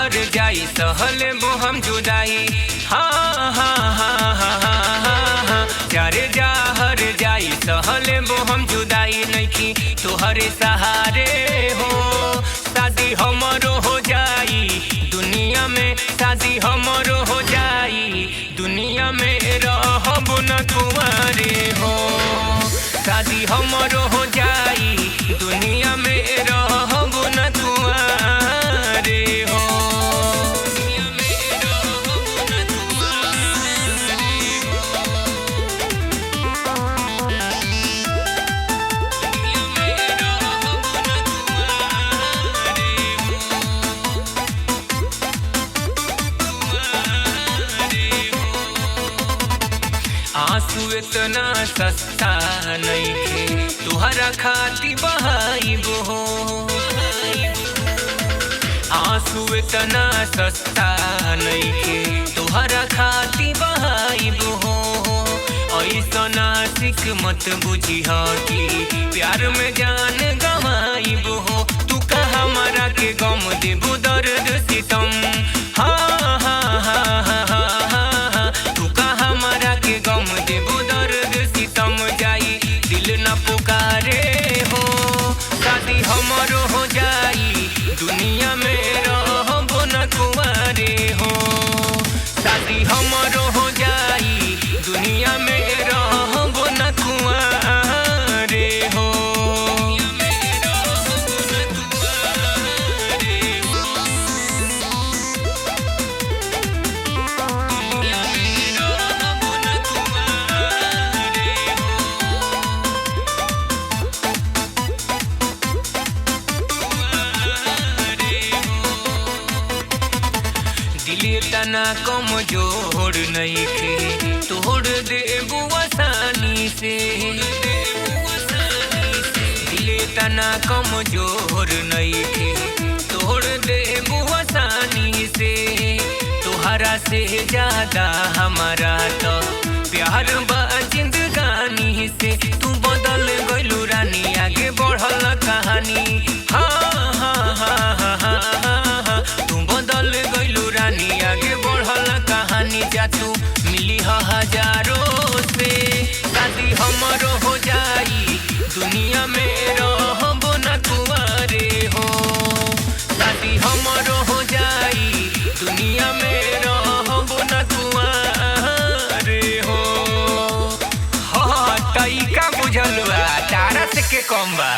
हर जाई सहले वो हम जुदाई। हाँ हाँ हाँ हाँ हाँ चारे जा हर जाई सहले वो हम जुदाई नहीं तोहरे सहारे हो। शादी हमरो हो जाई दुनिया में, शादी हमरो हो जाई दुनिया में रहब न कुंवारे हो। शादी हमरो हो जाई दुनिया में रहब न कुंवारे हो। दुनिया में रहब न कुंवारे हो। दुनिया में रहब न कुंवारे हो। आंसू इतना सस्ता नइखे तुहरा खाती बहाइब हो। आंसू इतना सस्ता नइखे तुहरा खाती बहाइब हो। ऐसा नासिक मत बुझिह कि प्यार में जान गवाइब हो। तू कहा हमारा के गम देबू दर्द सितम। हाँ हाँ हाँ हाँ हाँ तू कहा हमारा के गम देबू दर्द सितम जाई दिल न पुकारे हो। शादी हमरो हो जाई दुनिया में रहब न कुंवारे हो। शादी हमरो हो जाई दुनिया में रहब न कुंवारे हो। दुनिया में रहब न कुंवारे हो। दुनिया में रहब न कुंवारे दिल तना कमजोर नइखे तोड़ देबू आसानी से। दिल तना कमजोर नइखे तोड़ देबू आसानी से। तोहरा से ज्यादा हमारा तो प्यार बा जिंदगानी से। तू बदल गइलू रानी आगे बढ़ल कहानी। हाँ हाँ हाँ हाँ हाँ हाँ तू बदल गइलू रानी आगे बढ़ल कहानी। जा तू मिली हजारों से शादी हमरो हो जाई दुनिया में रहब न कुंवारे हो। शादी हमरो हो जाई दुनिया में रहब न कुंवारे हो। हाँ तई का बुझल बा तारा से के कम बा।